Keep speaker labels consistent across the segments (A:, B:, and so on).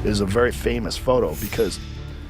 A: is a very famous photo because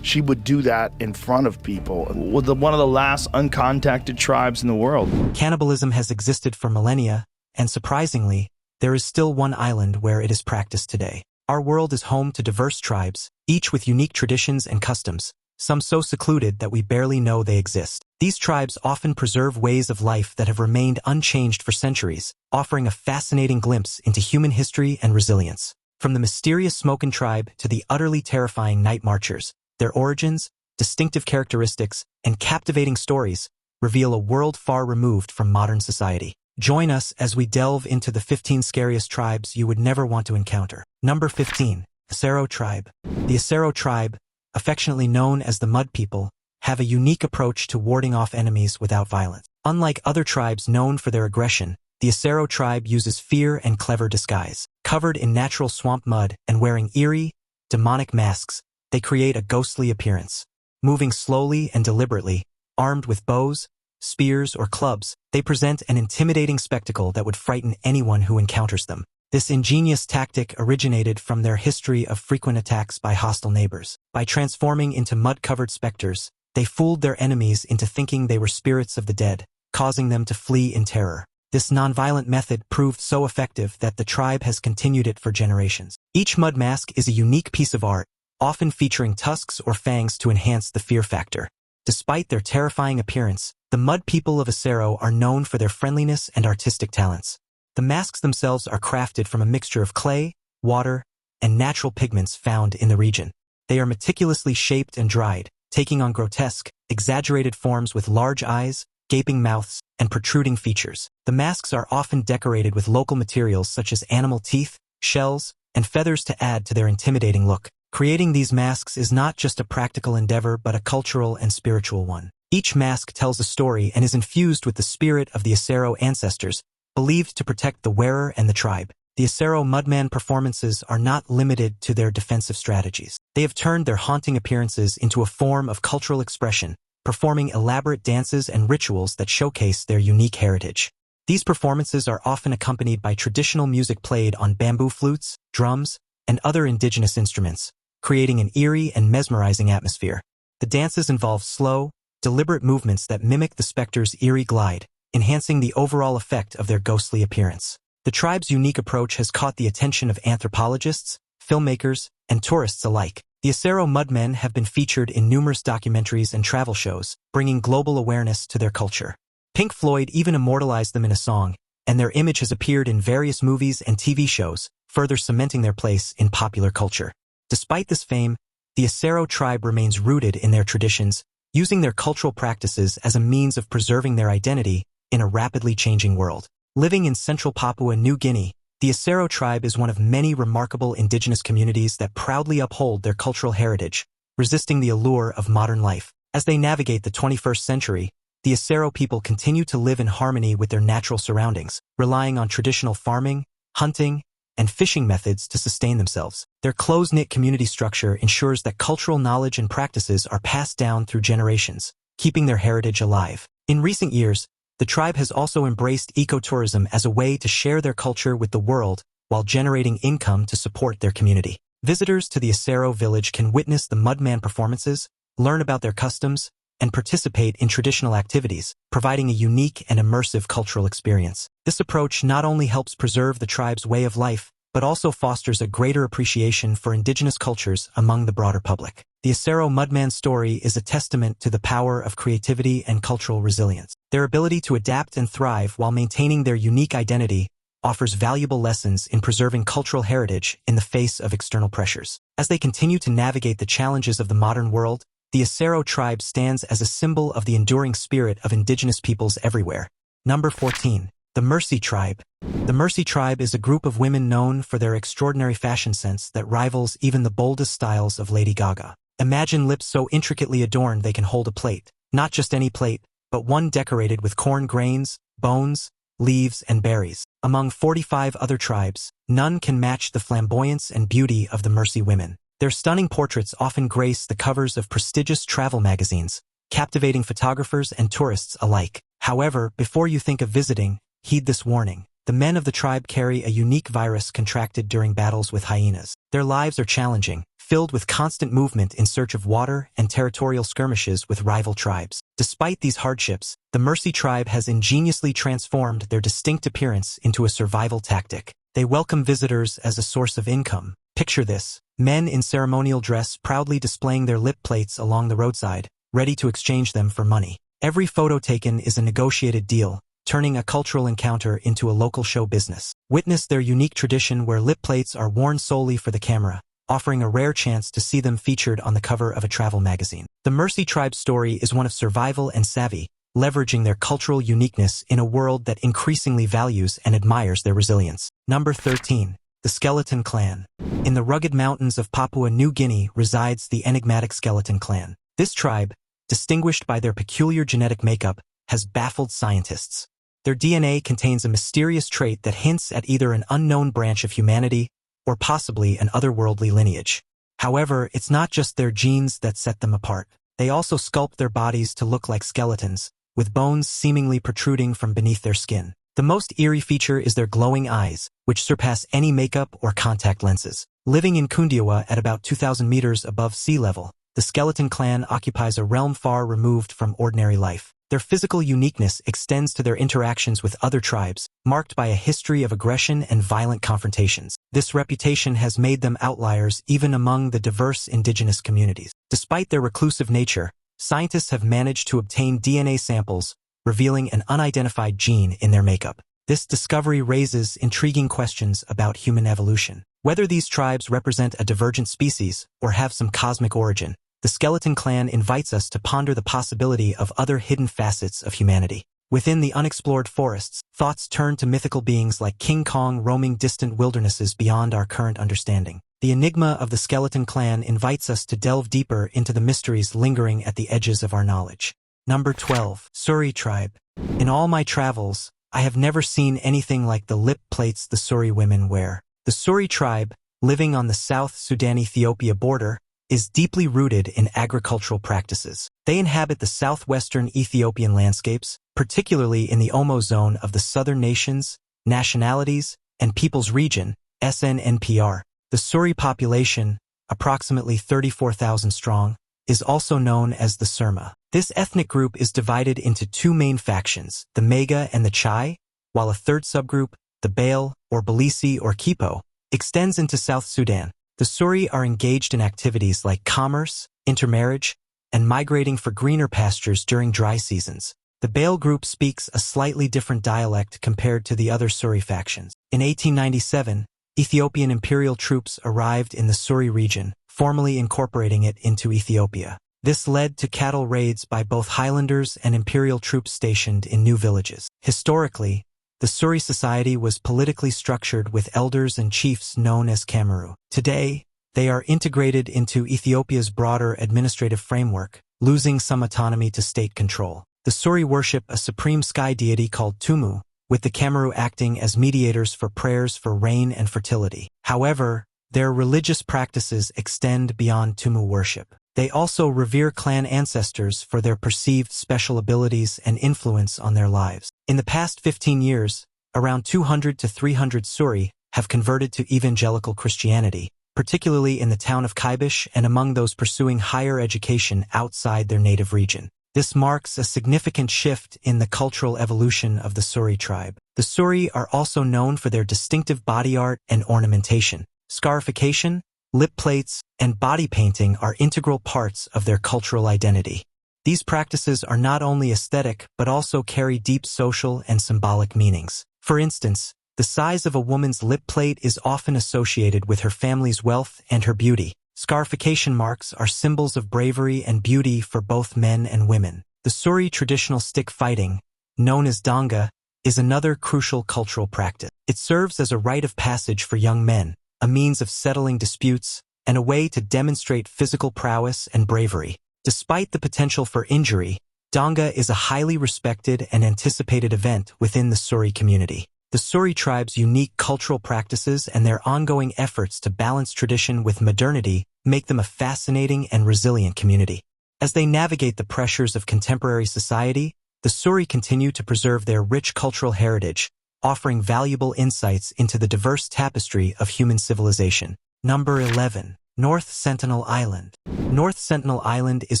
A: she would do that in front of people.
B: With one of the last uncontacted tribes in the world.
C: Cannibalism has existed for millennia, and surprisingly, there is still one island where it is practiced today. Our world is home to diverse tribes, each with unique traditions and customs, some so secluded that we barely know they exist. These tribes often preserve ways of life that have remained unchanged for centuries, offering a fascinating glimpse into human history and resilience. From the mysterious Smokin tribe to the utterly terrifying Night Marchers, their origins, distinctive characteristics, and captivating stories reveal a world far removed from modern society. Join us as we delve into the 15 scariest tribes you would never want to encounter. Number 15. Sero Tribe. The Asaro Tribe, affectionately known as the Mud People, have a unique approach to warding off enemies without violence. Unlike other tribes known for their aggression, the Asaro Tribe uses fear and clever disguise. Covered in natural swamp mud and wearing eerie, demonic masks, they create a ghostly appearance. Moving slowly and deliberately, armed with bows, spears, or clubs, they present an intimidating spectacle that would frighten anyone who encounters them. This ingenious tactic originated from their history of frequent attacks by hostile neighbors. By transforming into mud-covered specters, they fooled their enemies into thinking they were spirits of the dead, causing them to flee in terror. This nonviolent method proved so effective that the tribe has continued it for generations. Each mud mask is a unique piece of art, often featuring tusks or fangs to enhance the fear factor. Despite their terrifying appearance, the Mud People of Asaro are known for their friendliness and artistic talents. The masks themselves are crafted from a mixture of clay, water, and natural pigments found in the region. They are meticulously shaped and dried, taking on grotesque, exaggerated forms with large eyes, gaping mouths, and protruding features. The masks are often decorated with local materials such as animal teeth, shells, and feathers to add to their intimidating look. Creating these masks is not just a practical endeavor but a cultural and spiritual one. Each mask tells a story and is infused with the spirit of the Asaro ancestors, believed to protect the wearer and the tribe. The Asaro Mudman performances are not limited to their defensive strategies. They have turned their haunting appearances into a form of cultural expression, performing elaborate dances and rituals that showcase their unique heritage. These performances are often accompanied by traditional music played on bamboo flutes, drums, and other indigenous instruments, creating an eerie and mesmerizing atmosphere. The dances involve slow, deliberate movements that mimic the specter's eerie glide, enhancing the overall effect of their ghostly appearance. The tribe's unique approach has caught the attention of anthropologists, filmmakers, and tourists alike. The Asaro Mudmen have been featured in numerous documentaries and travel shows, bringing global awareness to their culture. Pink Floyd even immortalized them in a song, and their image has appeared in various movies and TV shows, further cementing their place in popular culture. Despite this fame, the Sero Tribe remains rooted in their traditions, using their cultural practices as a means of preserving their identity in a rapidly changing world. Living in central Papua New Guinea, the Sero Tribe is one of many remarkable indigenous communities that proudly uphold their cultural heritage, resisting the allure of modern life. As they navigate the 21st century, the Asaro people continue to live in harmony with their natural surroundings, relying on traditional farming, hunting, and fishing methods to sustain themselves. Their close-knit community structure ensures that cultural knowledge and practices are passed down through generations, keeping their heritage alive. In recent years, the tribe has also embraced ecotourism as a way to share their culture with the world while generating income to support their community. Visitors to the Asaro village can witness the Mudman performances, learn about their customs, and participate in traditional activities, providing a unique and immersive cultural experience. This approach not only helps preserve the tribe's way of life, but also fosters a greater appreciation for indigenous cultures among the broader public. The Asaro Mudman story is a testament to the power of creativity and cultural resilience. Their ability to adapt and thrive while maintaining their unique identity offers valuable lessons in preserving cultural heritage in the face of external pressures. As they continue to navigate the challenges of the modern world, the Sero Tribe stands as a symbol of the enduring spirit of indigenous peoples everywhere. Number 14. The Mercy Tribe. The Mercy Tribe is a group of women known for their extraordinary fashion sense that rivals even the boldest styles of Lady Gaga. Imagine lips so intricately adorned they can hold a plate. Not just any plate, but one decorated with corn grains, bones, leaves, and berries. Among 45 other tribes, none can match the flamboyance and beauty of the Mercy women. Their stunning portraits often grace the covers of prestigious travel magazines, captivating photographers and tourists alike. However, before you think of visiting, heed this warning. The men of the tribe carry a unique virus contracted during battles with hyenas. Their lives are challenging, filled with constant movement in search of water and territorial skirmishes with rival tribes. Despite these hardships, the Mercy Tribe has ingeniously transformed their distinct appearance into a survival tactic. They welcome visitors as a source of income. Picture this: men in ceremonial dress proudly displaying their lip plates along the roadside, ready to exchange them for money. Every photo taken is a negotiated deal, turning a cultural encounter into a local show business. Witness their unique tradition where lip plates are worn solely for the camera, offering a rare chance to see them featured on the cover of a travel magazine. The Mercy Tribe's story is one of survival and savvy, leveraging their cultural uniqueness in a world that increasingly values and admires their resilience. Number 13. The Skeleton Clan. In the rugged mountains of Papua New Guinea resides the enigmatic Skeleton Clan. This tribe, distinguished by their peculiar genetic makeup, has baffled scientists. Their DNA contains a mysterious trait that hints at either an unknown branch of humanity or possibly an otherworldly lineage. However, it's not just their genes that set them apart. They also sculpt their bodies to look like skeletons, with bones seemingly protruding from beneath their skin. The most eerie feature is their glowing eyes, which surpass any makeup or contact lenses. Living in Kundiawa at about 2,000 meters above sea level, the Skeleton Clan occupies a realm far removed from ordinary life. Their physical uniqueness extends to their interactions with other tribes, marked by a history of aggression and violent confrontations. This reputation has made them outliers even among the diverse indigenous communities. Despite their reclusive nature, scientists have managed to obtain DNA samples, revealing an unidentified gene in their makeup. This discovery raises intriguing questions about human evolution. Whether these tribes represent a divergent species or have some cosmic origin, the Skeleton Clan invites us to ponder the possibility of other hidden facets of humanity. Within the unexplored forests, thoughts turn to mythical beings like King Kong roaming distant wildernesses beyond our current understanding. The enigma of the Skeleton Clan invites us to delve deeper into the mysteries lingering at the edges of our knowledge. Number 12. Suri Tribe. In all my travels, I have never seen anything like the lip plates the Suri women wear. The Suri Tribe, living on the South Sudan-Ethiopia border, is deeply rooted in agricultural practices. They inhabit the southwestern Ethiopian landscapes, particularly in the Omo zone of the Southern Nations, Nationalities, and Peoples Region, SNNPR. The Suri population, approximately 34,000 strong, is also known as the Surma. This ethnic group is divided into two main factions, the Mega and the Chai, while a third subgroup, the Bale, or Balisi or Kipo, extends into South Sudan. The Suri are engaged in activities like commerce, intermarriage, and migrating for greener pastures during dry seasons. The Bale group speaks a slightly different dialect compared to the other Suri factions. In 1897, Ethiopian imperial troops arrived in the Suri region, formally incorporating it into Ethiopia. This led to cattle raids by both Highlanders and imperial troops stationed in new villages. Historically, the Suri society was politically structured with elders and chiefs known as Kamaru. Today, they are integrated into Ethiopia's broader administrative framework, losing some autonomy to state control. The Suri worship a supreme sky deity called Tumu, with the Kamaru acting as mediators for prayers for rain and fertility. However, their religious practices extend beyond Tumu worship. They also revere clan ancestors for their perceived special abilities and influence on their lives. In the past 15 years, around 200 to 300 Suri have converted to evangelical Christianity, particularly in the town of Kaibish and among those pursuing higher education outside their native region. This marks a significant shift in the cultural evolution of the Suri tribe. The Suri are also known for their distinctive body art and ornamentation. Scarification, lip plates, and body painting are integral parts of their cultural identity. These practices are not only aesthetic but also carry deep social and symbolic meanings. For instance, the size of a woman's lip plate is often associated with her family's wealth and her beauty. Scarification marks are symbols of bravery and beauty for both men and women. The Suri traditional stick fighting, known as danga, is another crucial cultural practice. It serves as a rite of passage for young men, a means of settling disputes, and a way to demonstrate physical prowess and bravery. Despite the potential for injury, danga is a highly respected and anticipated event within the Suri community. The Suri tribe's unique cultural practices and their ongoing efforts to balance tradition with modernity make them a fascinating and resilient community. As they navigate the pressures of contemporary society, the Suri continue to preserve their rich cultural heritage, offering valuable insights into the diverse tapestry of human civilization. Number 11. North Sentinel Island. North Sentinel Island is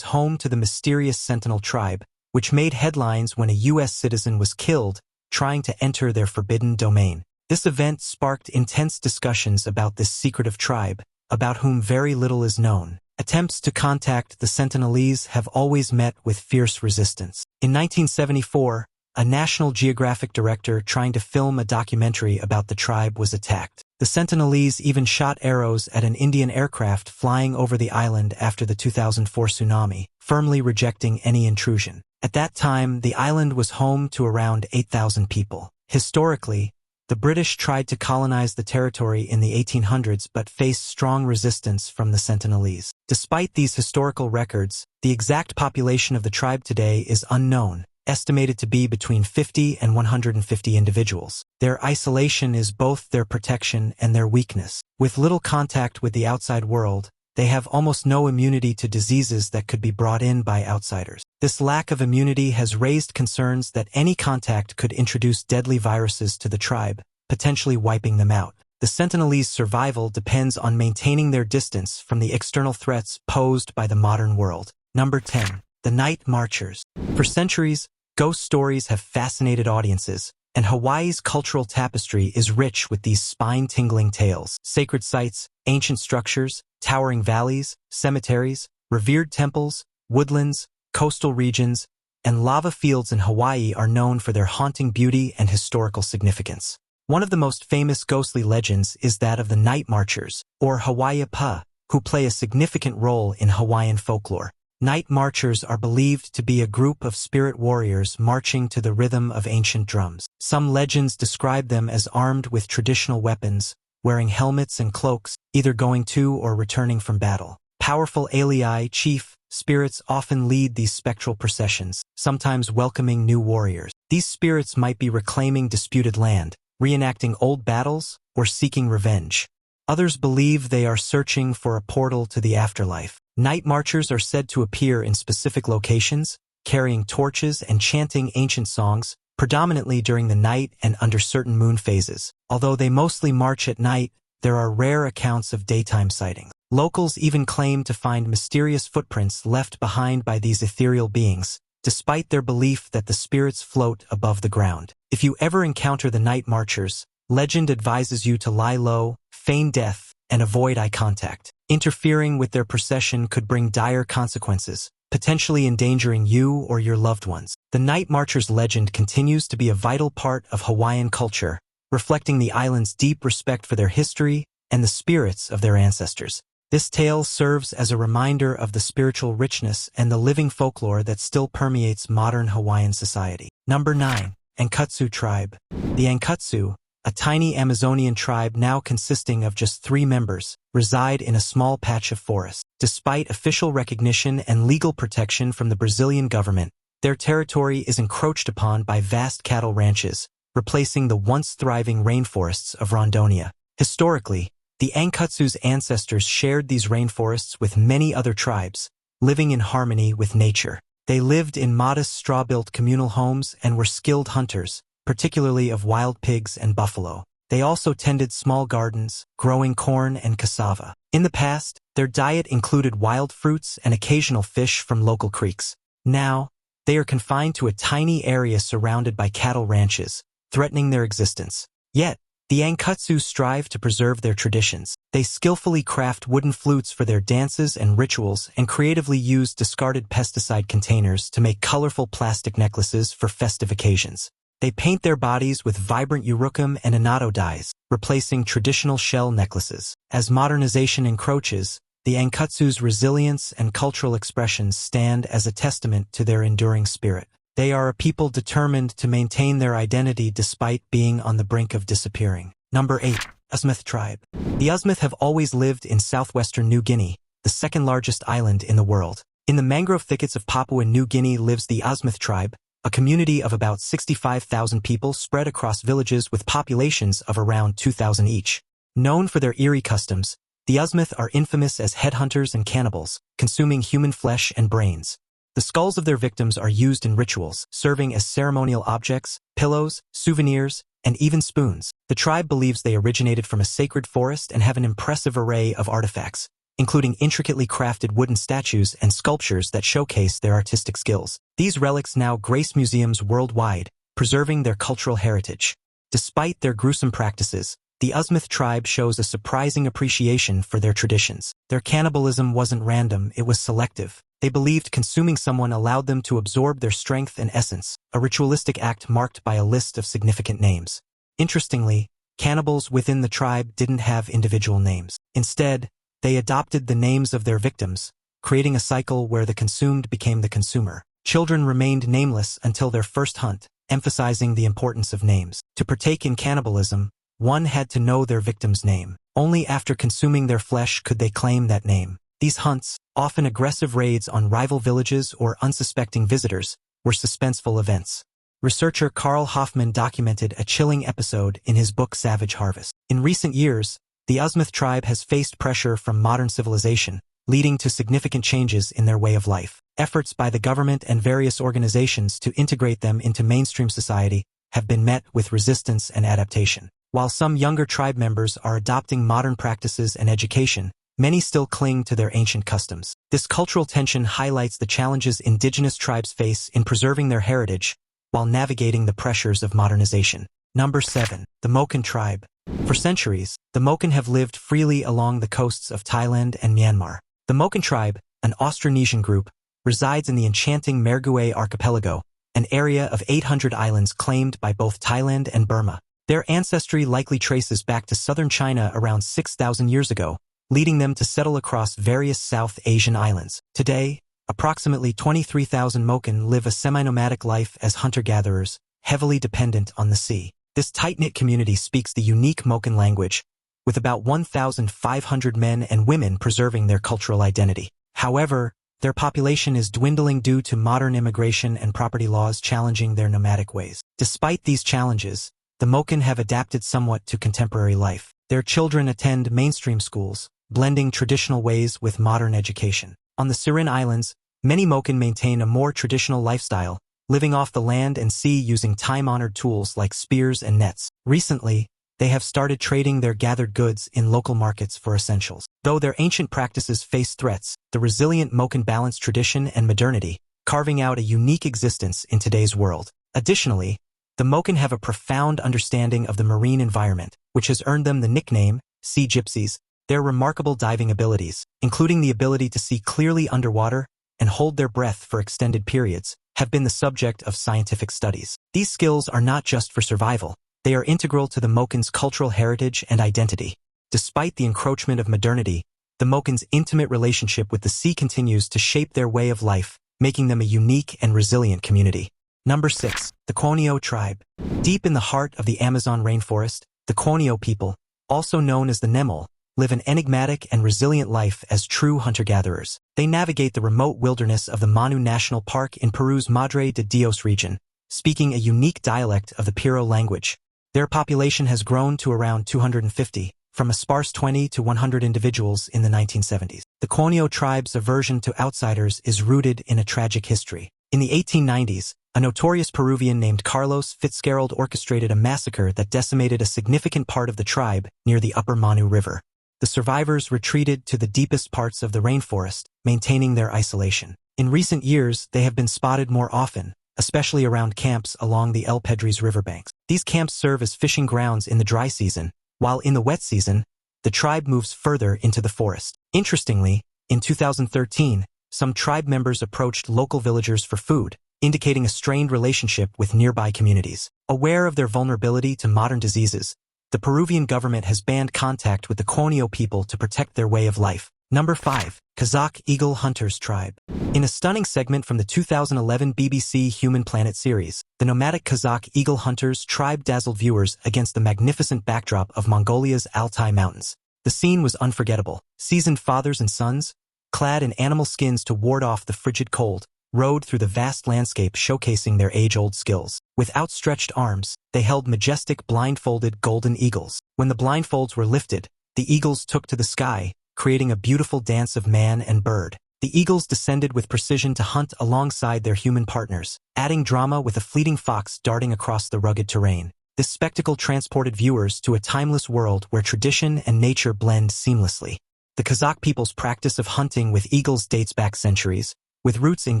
C: home to the mysterious Sentinel Tribe, which made headlines when a U.S. citizen was killed trying to enter their forbidden domain. This event sparked intense discussions about this secretive tribe, about whom very little is known. Attempts to contact the Sentinelese have always met with fierce resistance. In 1974, a National Geographic director trying to film a documentary about the tribe was attacked. The Sentinelese even shot arrows at an Indian aircraft flying over the island after the 2004 tsunami, firmly rejecting any intrusion. At that time, the island was home to around 8,000 people. Historically, the British tried to colonize the territory in the 1800s but faced strong resistance from the Sentinelese. Despite these historical records, the exact population of the tribe today is unknown, estimated to be between 50 and 150 individuals. Their isolation is both their protection and their weakness. With little contact with the outside world, they have almost no immunity to diseases that could be brought in by outsiders. This lack of immunity has raised concerns that any contact could introduce deadly viruses to the tribe, potentially wiping them out. The Sentinelese survival depends on maintaining their distance from the external threats posed by the modern world. Number 10. The Night Marchers. For centuries, ghost stories have fascinated audiences, and Hawaii's cultural tapestry is rich with these spine-tingling tales. Sacred sites, ancient structures, towering valleys, cemeteries, revered temples, woodlands, coastal regions, and lava fields in Hawaii are known for their haunting beauty and historical significance. One of the most famous ghostly legends is that of the Night Marchers, or Hawaii Pa, who play a significant role in Hawaiian folklore. Night Marchers are believed to be a group of spirit warriors marching to the rhythm of ancient drums. Some legends describe them as armed with traditional weapons, wearing helmets and cloaks, either going to or returning from battle. Powerful alii chief spirits often lead these spectral processions, sometimes welcoming new warriors. These spirits might be reclaiming disputed land, reenacting old battles, or seeking revenge. Others believe they are searching for a portal to the afterlife. Night Marchers are said to appear in specific locations, carrying torches and chanting ancient songs, predominantly during the night and under certain moon phases. Although they mostly march at night, there are rare accounts of daytime sightings. Locals even claim to find mysterious footprints left behind by these ethereal beings, despite their belief that the spirits float above the ground. If you ever encounter the Night Marchers, legend advises you to lie low, feign death, and avoid eye contact. Interfering with their procession could bring dire consequences, potentially endangering you or your loved ones. The Night Marchers legend continues to be a vital part of Hawaiian culture, reflecting the island's deep respect for their history and the spirits of their ancestors. This tale serves as a reminder of the spiritual richness and the living folklore that still permeates modern Hawaiian society. Number 9. Anatu Tribe. The Anatu, a tiny Amazonian tribe now consisting of just 3 members, reside in a small patch of forest. Despite official recognition and legal protection from the Brazilian government, their territory is encroached upon by vast cattle ranches, replacing the once thriving rainforests of Rondônia. Historically, the Ankatsu's ancestors shared these rainforests with many other tribes, living in harmony with nature. They lived in modest straw-built communal homes and were skilled hunters, particularly of wild pigs and buffalo. They also tended small gardens, growing corn and cassava. In the past, their diet included wild fruits and occasional fish from local creeks. Now, they are confined to a tiny area surrounded by cattle ranches, threatening their existence. Yet, the Ankatsu strive to preserve their traditions. They skillfully craft wooden flutes for their dances and rituals and creatively use discarded pesticide containers to make colorful plastic necklaces for festive occasions. They paint their bodies with vibrant urucum and Anatu dyes, replacing traditional shell necklaces. As modernization encroaches, the Ankatsu's resilience and cultural expressions stand as a testament to their enduring spirit. They are a people determined to maintain their identity despite being on the brink of disappearing. Number 8. Outh Tribe. The Outh have always lived in southwestern New Guinea, the second largest island in the world. In the mangrove thickets of Papua New Guinea lives the Outh Tribe, a community of about 65,000 people spread across villages with populations of around 2,000 each. Known for their eerie customs, the Outh are infamous as headhunters and cannibals, consuming human flesh and brains. The skulls of their victims are used in rituals, serving as ceremonial objects, pillows, souvenirs, and even spoons. The tribe believes they originated from a sacred forest and have an impressive array of artifacts, including intricately crafted wooden statues and sculptures that showcase their artistic skills. These relics now grace museums worldwide, preserving their cultural heritage. Despite their gruesome practices, the Outh Tribe shows a surprising appreciation for their traditions. Their cannibalism wasn't random, it was selective. They believed consuming someone allowed them to absorb their strength and essence, a ritualistic act marked by a list of significant names. Interestingly, cannibals within the tribe didn't have individual names. Instead, they adopted the names of their victims, creating a cycle where the consumed became the consumer. Children remained nameless until their first hunt, emphasizing the importance of names. To partake in cannibalism, one had to know their victim's name. Only after consuming their flesh could they claim that name. These hunts, often aggressive raids on rival villages or unsuspecting visitors, were suspenseful events. Researcher Carl Hoffman documented a chilling episode in his book Savage Harvest. In recent years, the Outh Tribe has faced pressure from modern civilization, leading to significant changes in their way of life. Efforts by the government and various organizations to integrate them into mainstream society have been met with resistance and adaptation. While some younger tribe members are adopting modern practices and education, many still cling to their ancient customs. This cultural tension highlights the challenges indigenous tribes face in preserving their heritage while navigating the pressures of modernization. Number 7. The Mon Tribe. For centuries, the Mon have lived freely along the coasts of Thailand and Myanmar. The Mon Tribe, an Austronesian group, resides in the enchanting Mergui archipelago, an area of 800 islands claimed by both Thailand and Burma. Their ancestry likely traces back to southern China around 6,000 years ago, leading them to settle across various South Asian islands. Today, approximately 23,000 Mon live a semi-nomadic life as hunter-gatherers, heavily dependent on the sea. This tight-knit community speaks the unique Mon language, with about 1,500 men and women preserving their cultural identity. However, their population is dwindling due to modern immigration and property laws challenging their nomadic ways. Despite these challenges, the Mon have adapted somewhat to contemporary life. Their children attend mainstream schools, blending traditional ways with modern education. On the Suri Islands, many Mon maintain a more traditional lifestyle, living off the land and sea using time-honored tools like spears and nets. Recently, they have started trading their gathered goods in local markets for essentials. Though their ancient practices face threats, the resilient Mon balance tradition and modernity, carving out a unique existence in today's world. Additionally, the Mon have a profound understanding of the marine environment, which has earned them the nickname Sea Gypsies. Their remarkable diving abilities, including the ability to see clearly underwater and hold their breath for extended periods, have been the subject of scientific studies. These skills are not just for survival, they are integral to the Mon's cultural heritage and identity. Despite the encroachment of modernity, the Mon's intimate relationship with the sea continues to shape their way of life, making them a unique and resilient community. Number 6. The Kawaii Tribe. Deep in the heart of the Amazon rainforest, the Kawaii people, also known as the Nemul, live an enigmatic and resilient life as true hunter-gatherers. They navigate the remote wilderness of the Machu National Park in Peru's Madre de Dios region, speaking a unique dialect of the Piro language. Their population has grown to around 250, from a sparse 20 to 100 individuals in the 1970s. The Kawaii tribe's aversion to outsiders is rooted in a tragic history. In the 1890s, a notorious Peruvian named Carlos Fitzgerald orchestrated a massacre that decimated a significant part of the tribe near the upper Machu River. The survivors retreated to the deepest parts of the rainforest, maintaining their isolation. In recent years, they have been spotted more often, especially around camps along the El Pedres riverbanks. These camps serve as fishing grounds in the dry season, while in the wet season, the tribe moves further into the forest. Interestingly, in 2013, some tribe members approached local villagers for food, indicating a strained relationship with nearby communities. Aware of their vulnerability to modern diseases, the Peruvian government has banned contact with the Kawaii people to protect their way of life. Number 5. Kazakh Eagle Hunters Tribe. In a stunning segment from the 2011 BBC Human Planet series, the nomadic Kazakh Eagle Hunters Tribe dazzled viewers against the magnificent backdrop of Mongolia's Altai Mountains. The scene was unforgettable. Seasoned fathers and sons, clad in animal skins to ward off the frigid cold, rode through the vast landscape showcasing their age-old skills. With outstretched arms, they held majestic blindfolded golden eagles. When the blindfolds were lifted, the eagles took to the sky, creating a beautiful dance of man and bird. The eagles descended with precision to hunt alongside their human partners, adding drama with a fleeting fox darting across the rugged terrain. This spectacle transported viewers to a timeless world where tradition and nature blend seamlessly. The Kazakh people's practice of hunting with eagles dates back centuries, with roots in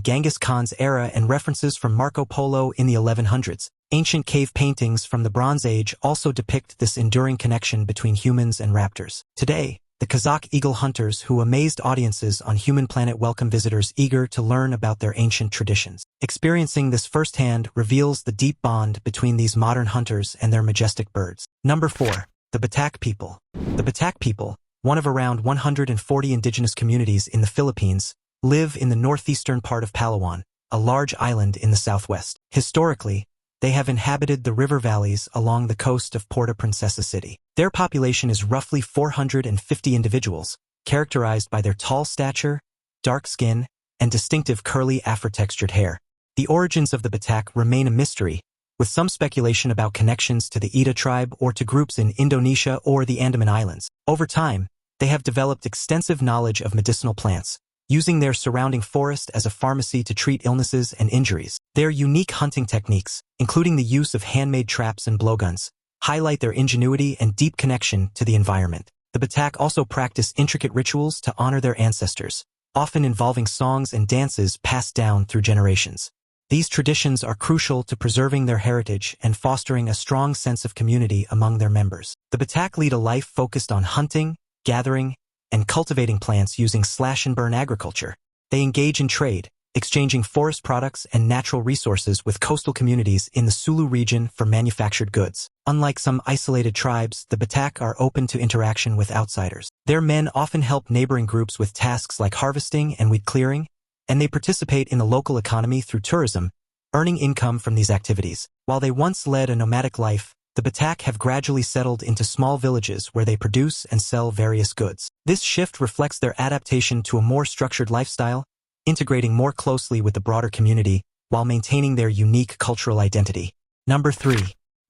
C: Genghis Khan's era and references from Marco Polo in the 1100s. Ancient cave paintings from the Bronze Age also depict this enduring connection between humans and raptors. Today, the Kazakh eagle hunters who amazed audiences on Human Planet welcome visitors eager to learn about their ancient traditions. Experiencing this firsthand reveals the deep bond between these modern hunters and their majestic birds. Number 4. The BAC People. The BAC People, one of around 140 indigenous communities in the Philippines, live in the northeastern part of Palawan, a large island in the southwest. Historically, they have inhabited the river valleys along the coast of Puerto Princesa City. Their population is roughly 450 individuals, characterized by their tall stature, dark skin, and distinctive curly Afro-textured hair. The origins of the BAC remain a mystery, with some speculation about connections to the Outh tribe or to groups in Indonesia or the Andaman Islands. Over time, they have developed extensive knowledge of medicinal plants, using their surrounding forest as a pharmacy to treat illnesses and injuries. Their unique hunting techniques, including the use of handmade traps and blowguns, highlight their ingenuity and deep connection to the environment. The BAC also practice intricate rituals to honor their ancestors, often involving songs and dances passed down through generations. These traditions are crucial to preserving their heritage and fostering a strong sense of community among their members. The BAC lead a life focused on hunting, gathering, and cultivating plants using slash-and-burn agriculture. They engage in trade, exchanging forest products and natural resources with coastal communities in the Sulu region for manufactured goods. Unlike some isolated tribes, the BAC are open to interaction with outsiders. Their men often help neighboring groups with tasks like harvesting and weed clearing, and they participate in the local economy through tourism, earning income from these activities. While they once led a nomadic life, the BAC have gradually settled into small villages where they produce and sell various goods. This shift reflects their adaptation to a more structured lifestyle, integrating more closely with the broader community while maintaining their unique cultural identity. Number 3.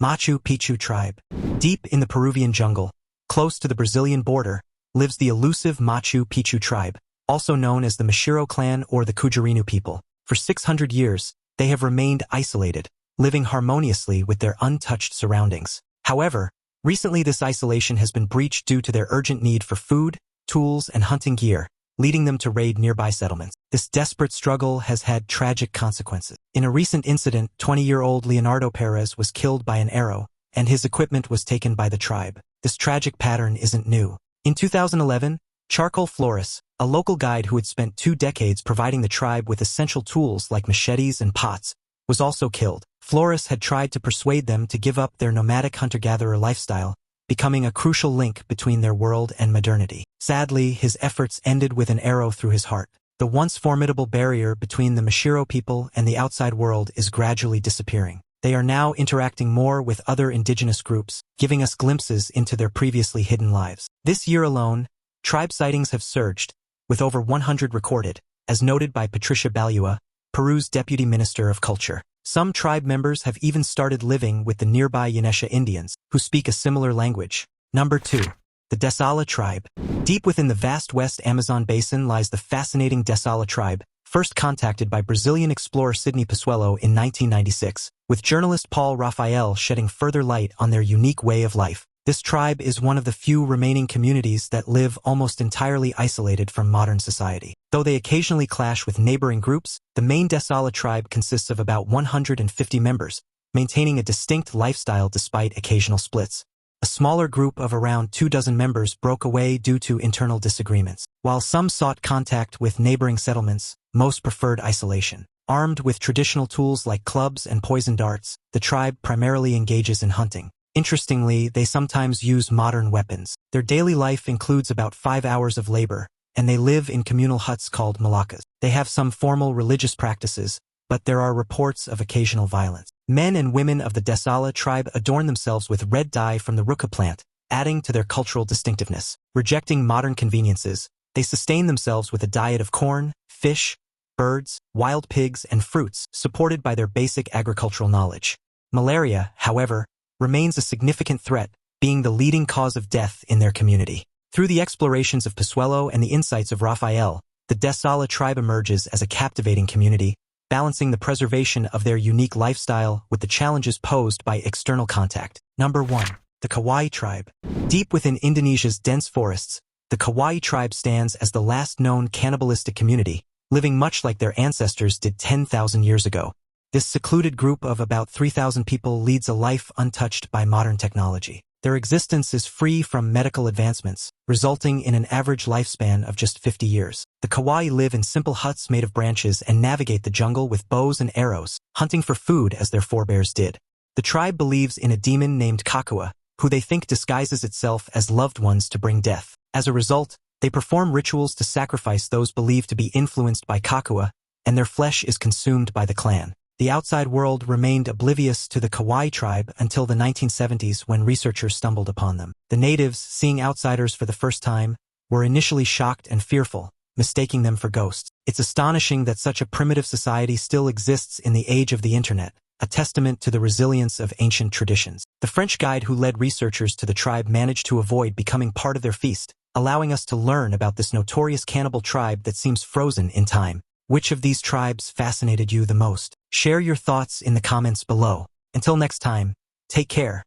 C: Machu Picchu Tribe. Deep in the Peruvian jungle, close to the Brazilian border, lives the elusive Machu Picchu Tribe, also known as the Mashiro clan or the Kujarinu people. For 600 years, they have remained isolated, living harmoniously with their untouched surroundings. However, recently this isolation has been breached due to their urgent need for food, tools, and hunting gear, leading them to raid nearby settlements. This desperate struggle has had tragic consequences. In a recent incident, 20-year-old Leonardo Perez was killed by an arrow, and his equipment was taken by the tribe. This tragic pattern isn't new. In 2011, Charcoal Flores, a local guide who had spent 2 decades providing the tribe with essential tools like machetes and pots, was also killed. Flores had tried to persuade them to give up their nomadic hunter-gatherer lifestyle, becoming a crucial link between their world and modernity. Sadly, his efforts ended with an arrow through his heart. The once formidable barrier between the Mashiro people and the outside world is gradually disappearing. They are now interacting more with other indigenous groups, giving us glimpses into their previously hidden lives. This year alone, tribe sightings have surged, with over 100 recorded, as noted by Patricia Balua, Peru's Deputy Minister of Culture. Some tribe members have even started living with the nearby Yanesha Indians, who speak a similar language. Number 2. The Desala Tribe. Deep within the vast West Amazon basin lies the fascinating Desala Tribe, first contacted by Brazilian explorer Sidney Pasuelo in 1996, with journalist Paul Raphael shedding further light on their unique way of life. This tribe is one of the few remaining communities that live almost entirely isolated from modern society. Though they occasionally clash with neighboring groups, the main Desala tribe consists of about 150 members, maintaining a distinct lifestyle despite occasional splits. A smaller group of around 24 members broke away due to internal disagreements. While some sought contact with neighboring settlements, most preferred isolation. Armed with traditional tools like clubs and poison darts, the tribe primarily engages in hunting. Interestingly, they sometimes use modern weapons. Their daily life includes about 5 hours of labor, and they live in communal huts called malakas. They have some formal religious practices, but there are reports of occasional violence. Men and women of the Desala tribe adorn themselves with red dye from the ruca plant, adding to their cultural distinctiveness. Rejecting modern conveniences, they sustain themselves with a diet of corn, fish, birds, wild pigs, and fruits, supported by their basic agricultural knowledge. Malaria, however, remains a significant threat, being the leading cause of death in their community. Through the explorations of Pasuelo and the insights of Raphael, the Desala tribe emerges as a captivating community, balancing the preservation of their unique lifestyle with the challenges posed by external contact. Number 1. The Kawaii Tribe. Deep within Indonesia's dense forests, The Kawaii Tribe stands as the last known cannibalistic community, living much like their ancestors did 10,000 years ago. This secluded group of about 3,000 people leads a life untouched by modern technology. Their existence is free from medical advancements, resulting in an average lifespan of just 50 years. The Kawaii live in simple huts made of branches and navigate the jungle with bows and arrows, hunting for food as their forebears did. The tribe believes in a demon named Kakua, who they think disguises itself as loved ones to bring death. As a result, they perform rituals to sacrifice those believed to be influenced by Kakua, and their flesh is consumed by the clan. The outside world remained oblivious to the Kawaii tribe until the 1970s when researchers stumbled upon them. The natives, seeing outsiders for the first time, were initially shocked and fearful, mistaking them for ghosts. It's astonishing that such a primitive society still exists in the age of the internet, a testament to the resilience of ancient traditions. The French guide who led researchers to the tribe managed to avoid becoming part of their feast, allowing us to learn about this notorious cannibal tribe that seems frozen in time. Which of these tribes fascinated you the most? Share your thoughts in the comments below. Until next time, take care.